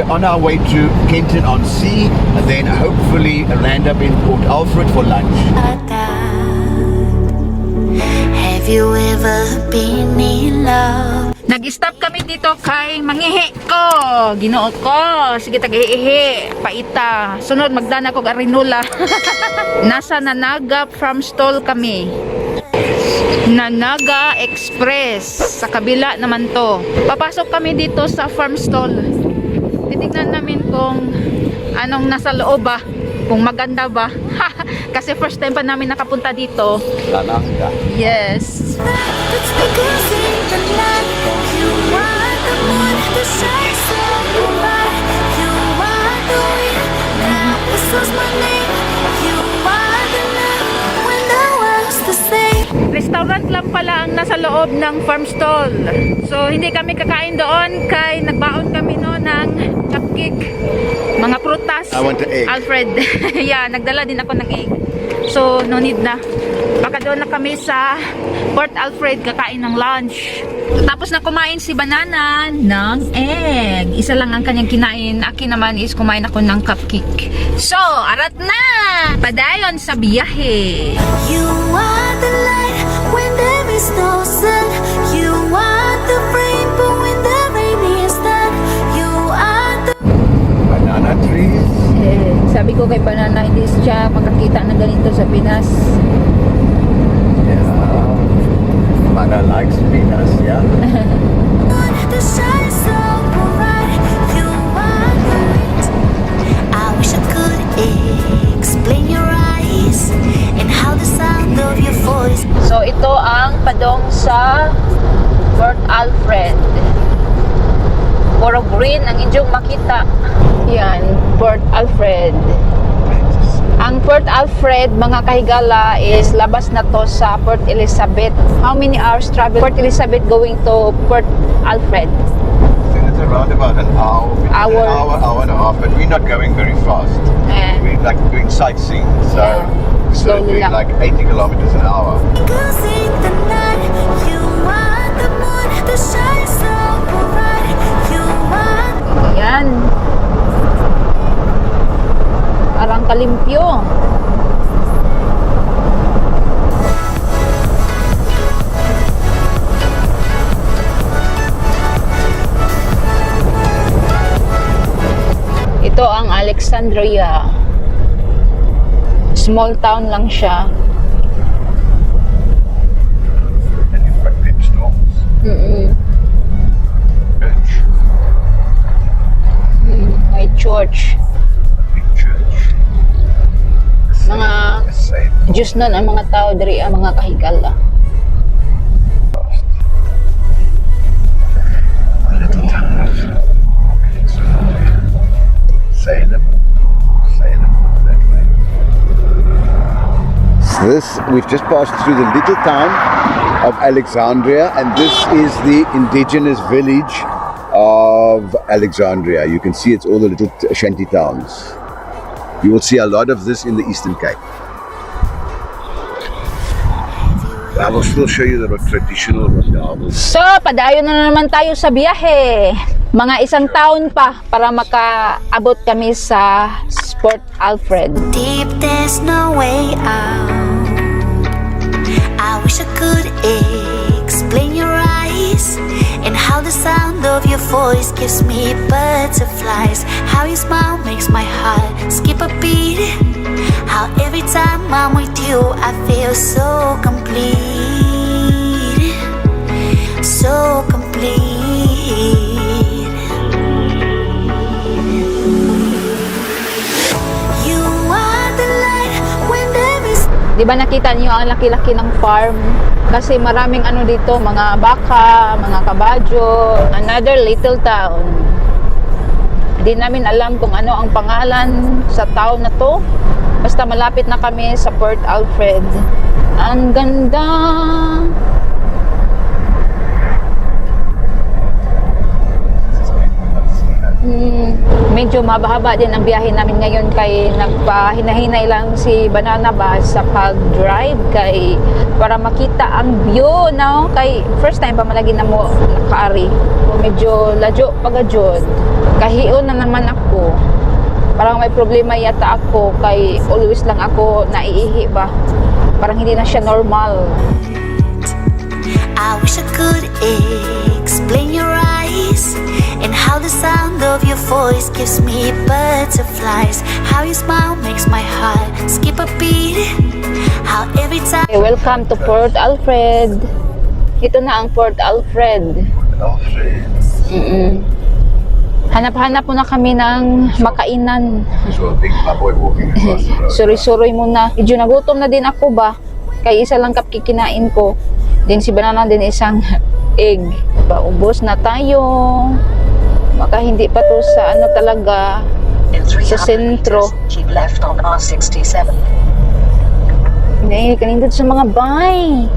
on our way to Kenton-on-Sea, and then hopefully land up in Port Alfred for lunch. Have you ever been in love? Nag-stop kami dito kay mangihi ko. Ginoo ko. Sige, tag-ihi. Paita. Sunod, magdana ko Arinola. Nasa Nanaga Farm Stall kami. Nanaga Express. Sa kabila naman to. Papasok kami dito sa farm stall. Titignan namin kung anong nasa loob ba. Kung maganda ba. Kasi first time pa namin nakapunta dito. Nanaga. Yes. It's because in the night you are the one that shines so bright. You are the wind that whistles my name. You are the love when no one's the same. Restaurant lang pala ang nasa loob ng farm stall. So, hindi kami kakain doon kay nagbaon kami no ng cupcake. Mga prutas. I want an egg. Alfred. Yeah, nagdala din ako ng egg. So, no need na. Baka doon na kami sa Port Alfred kakain ng lunch. Tapos na kumain si Banana ng egg. Isa lang ang kanyang kinain. Akin naman is kumain ako ng cupcake. So, arat na! Padayon sa biyahe. You are the light when there is no sun. You are the rainbow when the rain is done. You are the Banana trees. Sabi ko kay Banana, hindi siya makakita ng ganito sa Pinas. Yeah. Banana likes peanuts, yeah. one that shines so bright. You are the light. I wish I could explain your eyes and how the sound of your voice. So, ito ang padong sa Port Alfred. Puro green ang inyong makita. Yan, Port Alfred. Ang Port Alfred, mga kahigala, is labas na to sa Port Elizabeth. How many hours travel Port Elizabeth going to Port Alfred? I think it's around about an hour. Hour. Hour and a half, but we're not going very fast. We're like doing sightseeing, so Slowly doing lang. like 80 kilometers an hour. Cause in the night you are the moon that shines so bright. You are Yan. Parang kalimpyo. Ito ang Alexandria. Small town lang siya. And you've got pit stops. Church. May church. Big church. Mga Safe. Diyos nun ang mga tao diri ang mga kahigala. Fast. A little town of Salem. Salem, that way. We've just passed through the little town of Alexandria, and this is the indigenous village of Alexandria. You can see it's all the little shanty towns. You will see a lot of this in the Eastern Cape. I will still show you the traditional rondavels. So, padayon na naman tayo sa biyahe. Mga isang taon pa para makaabot kami sa Port Alfred. deep, there's no way out. I wish I could explain your eyes and how the sound of your voice gives me butterflies. How your smile makes my heart skip a beat. How every time I'm with you I feel so complete. So complete. You are the light when there is Di ba nakita niyo ang laki-laki ng farm? Kasi maraming ano dito, mga baka, mga kabadyo. Another little town. Hindi namin alam kung ano ang pangalan sa town na to. Basta malapit na kami sa Port Alfred. Ang ganda! medyo mahaba din ang biyahe namin ngayon kay nagpahinahinay lang si Banana ba sa pag-drive kay para makita ang view, no? Kay first time pa malagi na mo nakaari. Medyo ladyo pagajod. Kahiyon na naman ako. Parang may problema yata ako kay always lang ako naiihi ba. Parang hindi na siya normal. I wish I could explain your eyes and how the sound of your voice gives me butterflies. How your smile makes my heart skip a beat. How every time. Okay, welcome to Port Alfred. Ito na ang Port Alfred. Hanap-hanap muna kami ng makainan. So a big boy walking across the road. Suri-suri muna. Medyo nagutom na din ako ba? Kay isa lang kap kikinain ko. Din si Banana din isang egg. Ubos na tayo. Baka hindi pa to sa ano talaga sa sentro. Keep left on R67. Hinay, kanindot sa mga bay.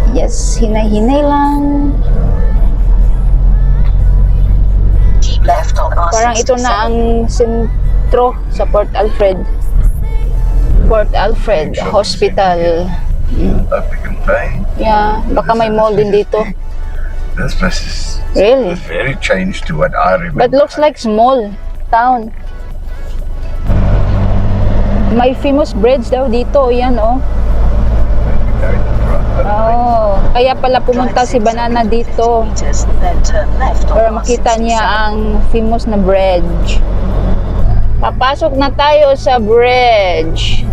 Yes, hinay-hinay lang. Keep left on R67. Parang ito na ang sentro sa Port Alfred. Port Alfred Hospital. Open Bay. Yeah, baka may mall din dito. This place is Really? very changed to what I remember. But looks like small town. May famous bridge daw dito, yan oh. Oh, kaya pala pumunta si Banana dito para makita niya ang famous na bridge. Papasok na tayo sa bridge.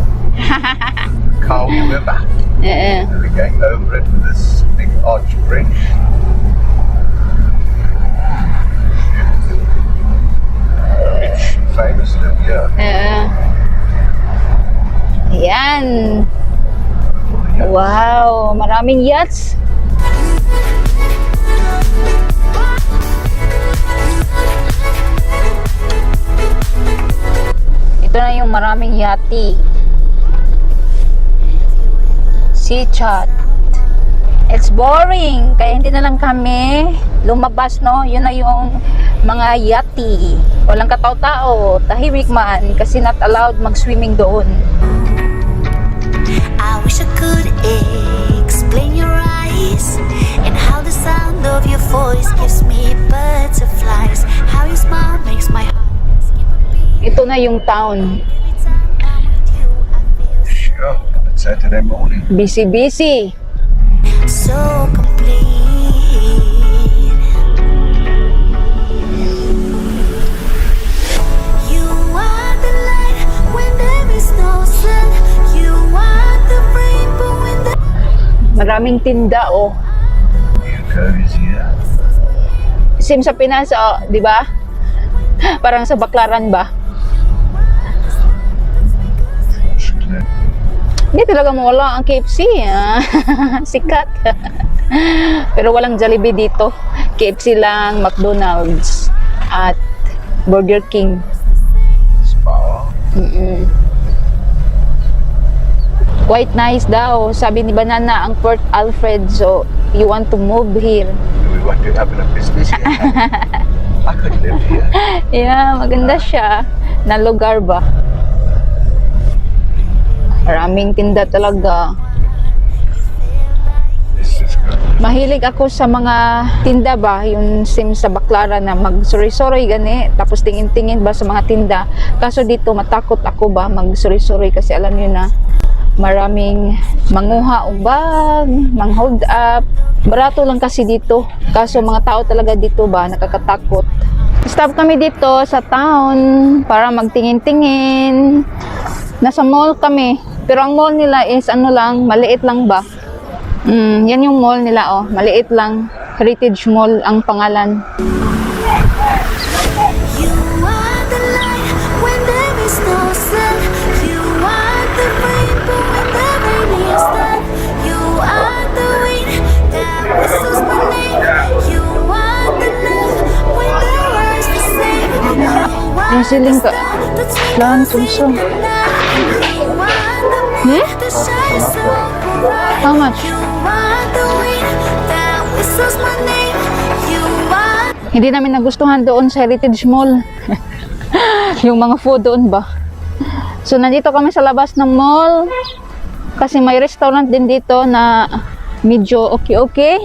Kawi River. Eh. We're going over it with this big arch bridge. Rich, famous live here. Yan. Wow, maraming yachts. Ito na yung maraming yati. Sea chat. It's boring. Kaya hindi na lang kami lumabas, no? Yun na yung mga yati. Walang katao-tao. Tahimik man. Kasi not allowed mag-swimming doon. I wish I could explain your eyes and how the sound of your voice gives me butterflies. How your smile makes my heart skip a beat. Ito na yung town. Every time I'm with you, I feel Sure, it's Saturday morning. Busy-busy. so complete. You are the light when there is no sun. You are the rainbow when there. Maraming tinda, oh. New is here. Same sa Pinas, oh, di ba? Parang sa Baklaran ba? Hindi talaga mawala ang KFC. Ah. Sikat. Pero walang Jollibee dito. KFC lang, McDonald's, at Burger King. Spa. Quite nice daw. Sabi ni Banana ang Port Alfred. So, you want to move here. Do we want to open a business here? I could live here. Yeah, maganda siya. Na lugar ba? Maraming tinda talaga. This is good. Mahilig ako sa mga tinda ba, yung sim sa Baklaran na mag-suri-suri gani, tapos tingin-tingin ba sa mga tinda. Kaso dito matakot ako ba mag-suri-suri kasi alam niyo na maraming manguha og bag, mang-hold up. Barato lang kasi dito. Kaso mga tao talaga dito ba nakakatakot. Stop kami dito sa town para magtingin-tingin. Nasa mall kami. Pero ang mall nila is ano lang, maliit lang ba? Yan yung mall nila, oh. Maliit lang. Heritage Mall ang pangalan. You are the light when there is no sun. You are the rainbow when the rain is done. You are the wind that whistles my name. You are the love when the words the same. You are Yung siling ka. the Lan, twinkle sumsum. in the night. You are the moon that shines so bright. How much? You are the wind that whistles my name. You are Hindi namin nagustuhan doon sa Heritage Mall. Yung mga food doon ba. So, nandito kami sa labas ng mall. Kasi may restaurant din dito na medyo okay.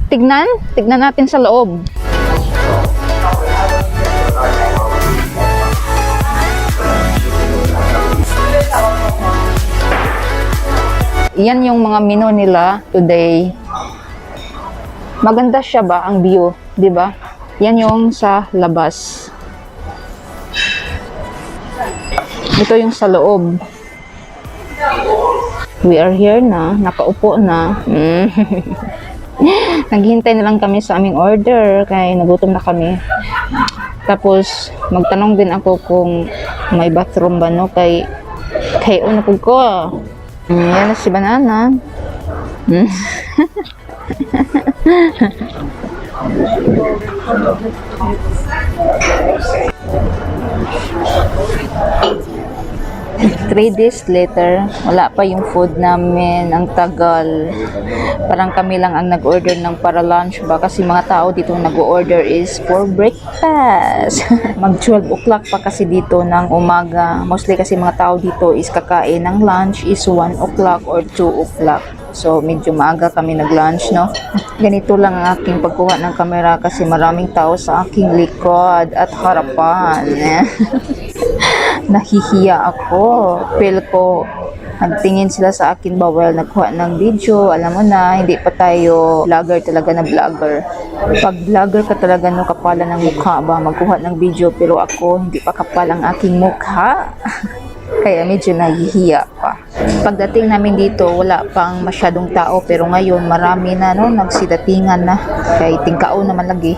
Tignan natin sa loob. Yan yung mga menu nila today. Maganda siya ba ang view, 'di ba? Yan yung sa labas. Ito yung sa loob. We are here na, nakaupo na. Naghihintay na lang kami sa aming order kaya nagutom na kami. Tapos magtanong din ako kung may bathroom ba no kay una po ko. Yan na si Banana. Three days later, wala pa yung food namin. Ang tagal. Parang kami lang ang nag-order ng para lunch ba? Kasi mga tao dito nag-order is for breakfast. Mag 12 o'clock pa kasi dito ng umaga. Mostly kasi mga tao dito is kakain ng lunch is 1 o'clock or 2 o'clock. So, medyo maaga kami nag-lunch, no? Ganito lang ang aking pagkuha ng camera kasi maraming tao sa aking likod at harapan. Nahihiya ako. Feel ko, nagtingin sila sa akin bawal nagkuha ng video. Alam mo na, hindi pa tayo vlogger talaga na vlogger. Pag vlogger ka talaga, no, kapala ng mukha ba, magkuha ng video. Pero ako, hindi pa kapal ang aking mukha. Kaya medyo nahihiya pa. Pagdating namin dito, wala pang masyadong tao. Pero ngayon, marami na, no, nagsidatingan na. Kaya tingkao naman lagi.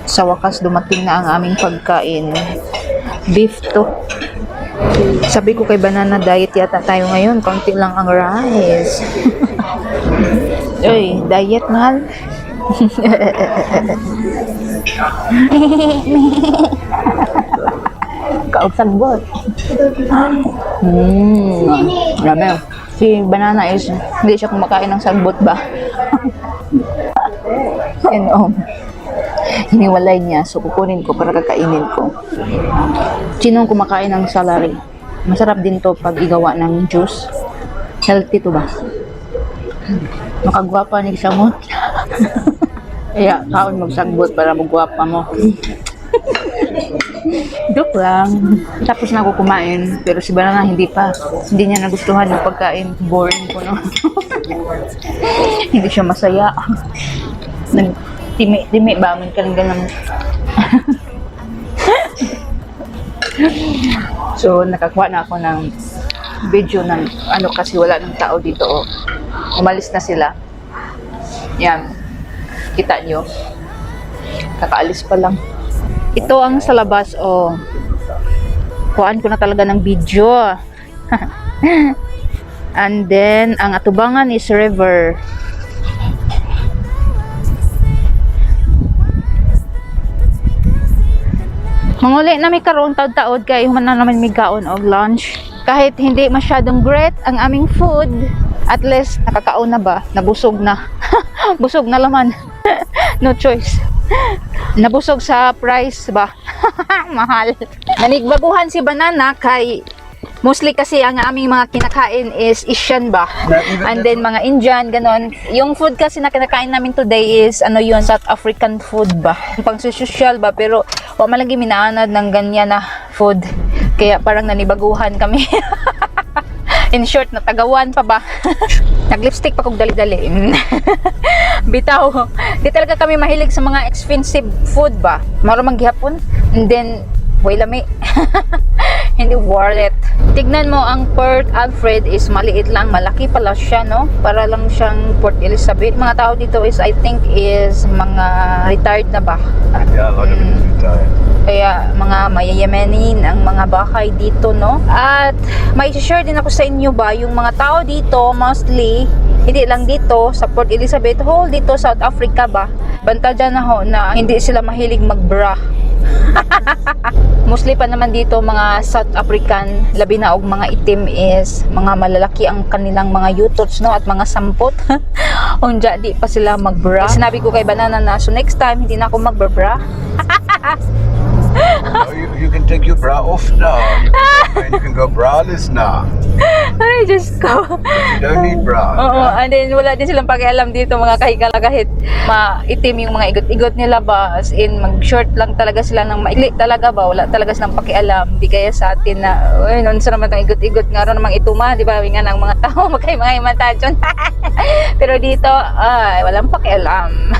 Sa wakas, dumating na ang aming pagkain. Beef to. Sabi ko kay Banana, diet yata tayo ngayon. Konti lang ang rice. Uy, diet, mahal. Kaugsagbot. Grabe. Si Banana is, hindi siya kumakain ng sagbot ba? And hiniwalay niya. So, kukunin ko para kakainin ko. Sinong kumakain ng celery? Masarap din to pag igawa ng juice. Healthy to ba? Makagwapa ni Samot. Kaya, kaon magsagbot para magwapa mo. Joke lang. Tapos na ako kumain. Pero si Banana hindi pa. Hindi niya nagustuhan yung pagkain. Boring ko, no? Hindi siya masaya. Timi ba? May kaling ganun. So, nakakuha na ako ng video ng ano kasi wala ng tao dito. Oh. Umalis na sila. Yan. Kita nyo. Kakaalis pa lang. Ito ang sa labas. Oh. Kuhaan ko na talaga ng video. And then, ang atubangan is river. Manguli na may karoon taod-taod kay human na naman may kaon og lunch. Kahit hindi masyadong great ang aming food, at least nakakaon na ba? Nabusog na. Busog na laman. No choice. Nabusog sa price ba? Mahal. Nanigbaguhan si Banana kay mostly kasi ang aming mga kinakain is Asian ba? And then mga Indian, ganon. Yung food kasi na kinakain namin today is ano yun, South African food ba? Pang social ba? Pero wala man lagi minaanad ng ganyan na food. Kaya parang nanibaguhan kami. In short, natagawan pa ba? Nag-lipstick pa kong dali-dali. Bitaw. Di talaga kami mahilig sa mga expensive food ba? Marumang gihapon. And then, way lami. Hindi worth it. Tignan mo, ang Port Alfred is maliit lang. Malaki pala siya, no? Para lang siyang Port Elizabeth. Mga tao dito is, I think, is mga retired na ba? Yeah, a lot of it is retired. Kaya mga mayayamanin ang mga bahay dito, no? At may share din ako sa inyo ba, yung mga tao dito, mostly, hindi lang dito sa Port Elizabeth, whole dito South Africa ba? Banta dyan na ho na hindi sila mahilig mag-bra. Mostly pa naman dito mga South African, labi na og mga itim is mga malalaki ang kanilang mga yutots, no, at mga sampot. Unja, di pa sila magbra. Sinabi ko kay Banana na, so next time, hindi na ako magbra. No, you can take your bra off now. You can go braless now. Ay, Diyos ko. You don't need bra. Oo, and then wala din silang pakialam dito mga kahigala kahit maitim yung mga igot-igot nila ba, as in mag-short lang talaga sila ng maikli talaga ba, wala talaga silang pakialam. Di kaya sa atin na, uy, nun sa naman itong igot-igot nga ron namang ituma, di ba, nga ng mga tao, magkay mga imatasyon. Pero dito, ay, walang pakialam.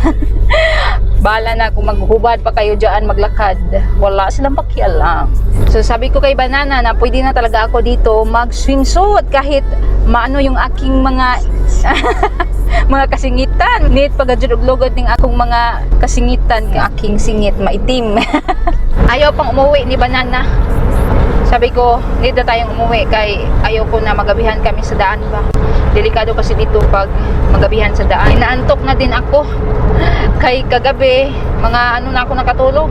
Bala na kung maghubad pa kayo dyan, maglakad, wala silang pakialam. So sabi ko kay Banana na pwede na talaga ako dito mag-swimsuit kahit maano yung aking mga mga kasingitan. Nit pagadjud-lugod ning akong mga kasingitan, yung aking singit maitim. Ayaw pang umuwi ni Banana. Sabi ko, dito tayong umuwi kay ayaw ko na magabihan kami sa daan ba. Delikado kasi dito pag magabihan sa daan. Inaantok na din ako. Kay kagabi, mga ano na ako nakatulog.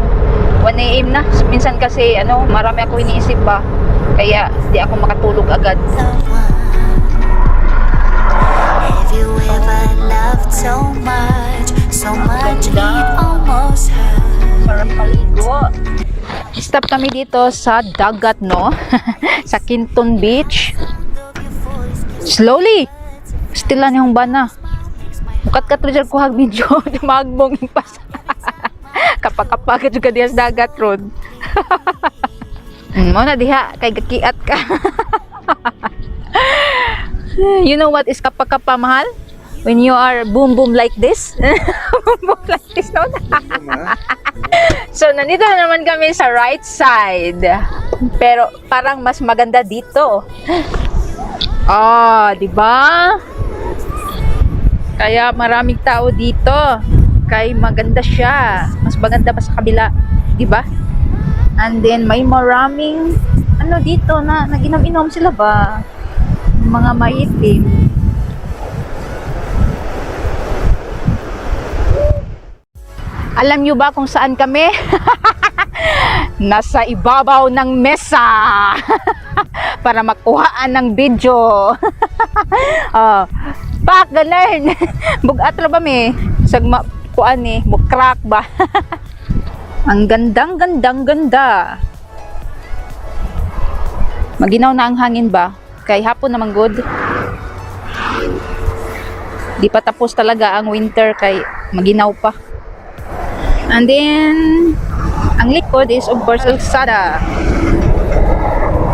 1 AM na. Minsan kasi marami ako iniisip ba. Kaya di ako makatulog agad. Have you ever loved so much it almost hurts? Sarap paligo. Stop kami dito sa dagat, no? Sa Quinton Beach. Slowly. Still lang yung bana. Bukat ka ko hag video. Magbong yung pas. Kapag juga diya sa dagat road. Mo na diha kay gakiat ka. You know what is kapag mahal? When you are boom boom like this. Boom like this, no? So, nandito na naman kami sa right side. Pero parang mas maganda dito. Di ba? Kaya maraming tao dito. Kaya maganda siya. Mas maganda pa sa kabila, 'di ba? And then may maraming dito na naginom-inom sila ba? Mga maitim. Alam nyo ba kung saan kami? Nasa ibabaw ng mesa para makuhaan ng video. Pak, ganun. Bugat ba mi? Sagma, kuan eh, mukrak ba? Ang ganda. Maginaw na ang hangin ba? Kay hapon naman good. Di pa tapos talaga ang winter kay maginaw pa. And then, ang likod is of course Alsada.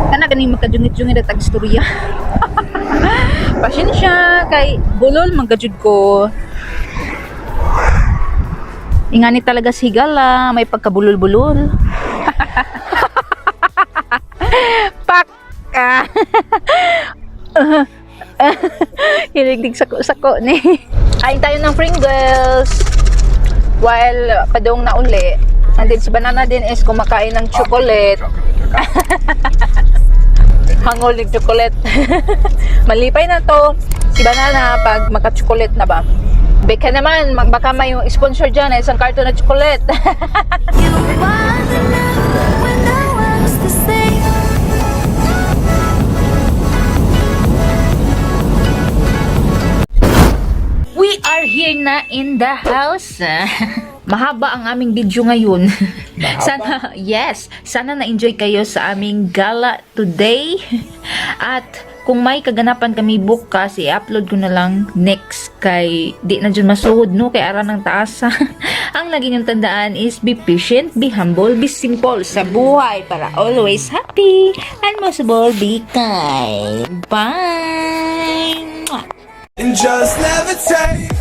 Kana ganing magkajungit-jungit at tagistorya. Pasensya kay bulol magkajud ko. Ingani talaga si Higala, may pagkabulol-bulol. Pak! Hiligdig sako-sako ni. Kain tayo ng Pringles. While padong na uli. And then si Banana din is kumakain ng chocolate. Hangol ng chocolate. Malipay na to si Banana pag maka-chocolate na ba. Beka naman, baka may yung sponsor dyan, isang karton na chocolate. You are the love when no one's the same. We are here na in the house. Mahaba ang aming video ngayon. Sana na-enjoy kayo sa aming gala today. At kung may kaganapan kami bukas, i-upload ko na lang next kay di na dyan masuhod no kay aran ng taas. Ang lagi niyong tandaan is be patient, be humble, be simple sa buhay para always happy and most of all be kind. Bye! And just levitate.